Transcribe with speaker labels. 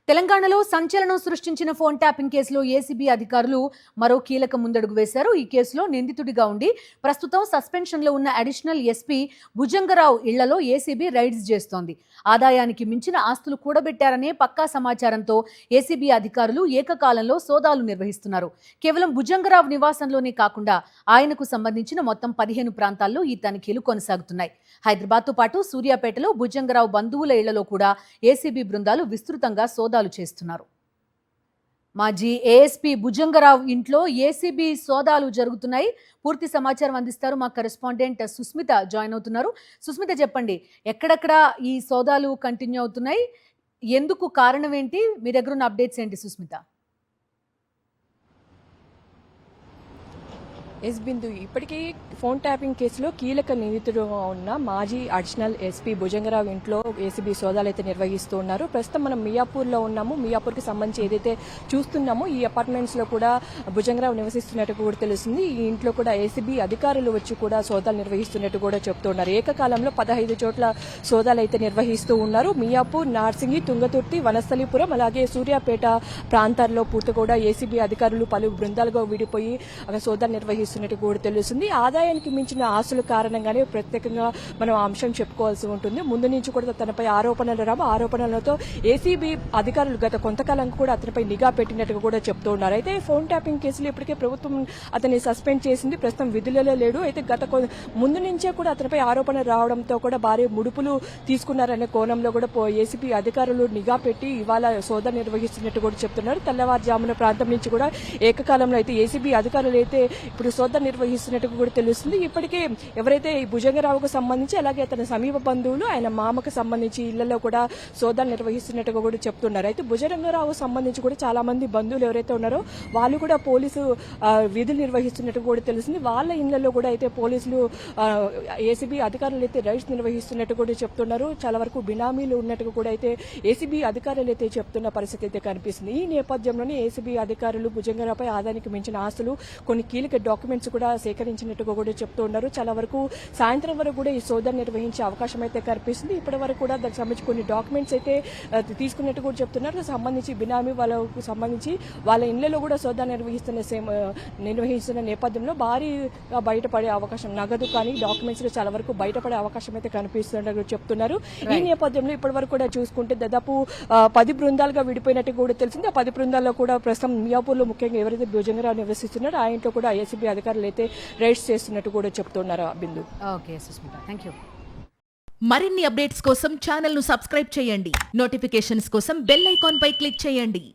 Speaker 1: తెలంగాణలో సంచలనం సృష్టించిన ఫోన్ ట్యాపింగ్ కేసులో ఏసీబీ అధికారులు మరో కీలక ముందడుగు వేశారు. ఈ కేసులో నిందితుడిగా ఉండి ప్రస్తుతం సస్పెన్షన్లో ఉన్న అడిషనల్ ఎస్పీ భుజంగరావు ఇళ్లలో ఏసీబీ రైడ్స్ చేస్తోంది. ఆదాయానికి మించిన ఆస్తులు కూడబెట్టారనే పక్కా సమాచారంతో ఏసీబీ అధికారులు ఏకకాలంలో సోదాలు నిర్వహిస్తున్నారు. కేవలం భుజంగరావు నివాసంలోనే కాకుండా ఆయనకు సంబంధించిన మొత్తం 15 ప్రాంతాల్లో ఈ తనిఖీలు కొనసాగుతున్నాయి. హైదరాబాద్తో పాటు సూర్యాపేటలో భుజంగరావు బంధువుల ఇళ్లలో కూడా ఏసీబీ బృందాలు విస్తృతంగా సోదాలు చేస్తున్నారు. మాజీ ఏఎస్పీ భుజంగరావు ఇంట్లో ఏసీబీ సోదాలు జరుగుతున్నాయి. పూర్తి సమాచారం అందిస్తారు మా కరెస్పాండెంట్ సుస్మిత జాయిన్ అవుతున్నారు. సుస్మిత, చెప్పండి, ఎక్కడెక్కడ ఈ సోదాలు కంటిన్యూ అవుతున్నాయి, ఎందుకు, కారణం ఏంటి, మీ దగ్గర ఉన్న అప్డేట్స్ ఏంటి సుస్మిత?
Speaker 2: ఎస్ బిందు, ఇప్పటికీ ఫోన్ ట్యాపింగ్ కేసులో కీలక నిందితుడుగా ఉన్న మాజీ అడిషనల్ ఎస్పీ భుజంగరావు ఇంట్లో ఏసీబీ సోదాలు అయితే నిర్వహిస్తూ ఉన్నారు. ప్రస్తుతం మనం మియాపూర్లో ఉన్నాము. మియాపూర్కి సంబంధించి ఏదైతే చూస్తున్నామో ఈ అపార్ట్మెంట్స్ లో కూడా భుజంగరావు నివసిస్తున్నట్టు కూడా తెలుస్తుంది. ఈ ఇంట్లో కూడా ఏసీబీ అధికారులు వచ్చి కూడా సోదాలు నిర్వహిస్తున్నట్టు కూడా చెప్తున్నారు. ఏకకాలంలో 15 చోట్ల సోదాలు అయితే నిర్వహిస్తూ ఉన్నారు. మియాపూర్, నార్సింగి, తుంగతుర్తి, వనస్థలిపురం, అలాగే సూర్యాపేట ప్రాంతాల్లో పూర్తి కూడా ఏసీబీ అధికారులు పలు బృందాలుగా విడిపోయి అక్కడ సోదాలు నిర్వహిస్తున్నట్టు కూడా తెలుస్తుంది. ఆదాయానికి మించిన ఆస్తుల కారణంగానే ప్రత్యేకంగా మనం అంశం చెప్పుకోవాల్సి ఉంటుంది. ముందు నుంచి కూడా తనపై ఆరోపణలతో ఏసీబీ అధికారులు గత కొంతకాలం కూడా అతనిపై నిఘా పెట్టినట్టుగా కూడా చెప్తూ ఉన్నారు. అయితే ఫోన్ ట్యాపింగ్ కేసులో ఇప్పటికే ప్రభుత్వం అతన్ని సస్పెండ్ చేసింది. ప్రస్తుతం విధులలో లేడు. అయితే ముందు నుంచే కూడా అతనిపై ఆరోపణలు రావడంతో కూడా భారీ ముడుపులు తీసుకున్నారనే కోణంలో కూడా ఏసీబీ అధికారులు నిఘా పెట్టి ఇవాళ సోదా నిర్వహిస్తున్నట్టు కూడా చెప్తున్నారు. తెల్లవారుజామున ప్రాంతం నుంచి కూడా ఏకకాలంలో అయితే ఏసీబీ అధికారులు అయితే ఇప్పుడు సోదా నిర్వహిస్తున్నట్టు కూడా తెలుస్తుంది. ఇప్పటికే ఎవరైతే ఈ భుజంగరావుకు సంబంధించి అలాగే అతని సమీప బంధువులు ఆయన మామకు సంబంధించి ఇళ్లలో కూడా సోదాలు నిర్వహిస్తున్నట్టుగా కూడా చెప్తున్నారు. అయితే భుజంగరావు సంబంధించి కూడా చాలా మంది బంధువులు ఎవరైతే ఉన్నారో వాళ్ళు కూడా పోలీసు విధులు నిర్వహిస్తున్నట్టు కూడా తెలుస్తుంది. వాళ్ళ ఇళ్లలో కూడా అయితే పోలీసులు ఏసీబీ అధికారులు అయితే రైడ్స్ నిర్వహిస్తున్నట్టు కూడా చెప్తున్నారు. చాలా వరకు బినామీలు ఉన్నట్టుగా కూడా అయితే ఏసీబీ అధికారులు అయితే చెప్తున్న పరిస్థితి అయితే కనిపిస్తుంది. ఈ నేపథ్యంలోనే ఏసీబీ అధికారులు భుజంగరావుపై ఆదాయానికి మించిన ఆస్తులు, కొన్ని కీలక డాక్యుమెంట్స్ కూడా సేకరించినట్టుగా కూడా చెప్తూ ఉన్నారు. చాలా వరకు సాయంత్రం వరకు కూడా ఈ సోదాన్ని నిర్వహించే అవకాశం అయితే కనిపిస్తుంది. ఇప్పటి వరకు కూడా దానికి సంబంధించి కొన్ని డాక్యుమెంట్స్ అయితే తీసుకున్నట్టు కూడా చెప్తున్నారు. సంబంధించి బినామీ వాళ్ళకు సంబంధించి వాళ్ళ ఇళ్లలో కూడా సోదా నిర్వహిస్తున్న నేపథ్యంలో భారీగా బయటపడే అవకాశం, నగదు కానీ డాక్యుమెంట్స్ చాలా వరకు బయటపడే అవకాశం అయితే కనిపిస్తున్నట్టు చెప్తున్నారు. ఈ నేపథ్యంలో ఇప్పటి వరకు కూడా చూసుకుంటే దాదాపు 10 బృందాలుగా విడిపోయినట్టు కూడా తెలిసింది. ఆ 10 బృందాల్లో కూడా ప్రస్తుతం మియాపూర్లో ముఖ్యంగా ఎవరైతే భుజంగరావు నివసిస్తున్నారో ఆ ఇంట్లో కూడా ఏసీబీ అధికారులు అయితే రైడ్స్ చేస్తున్నట్టు కూడా చెప్తున్నారు. బిందు.
Speaker 1: Okay Susmita, thank you.
Speaker 3: మరిన్ని అప్డేట్స్ కోసం ఛానల్ ను సబ్స్క్రైబ్ చేయండి. నోటిఫికేషన్స్ కోసం బెల్ ఐకాన్ పై క్లిక్ చేయండి.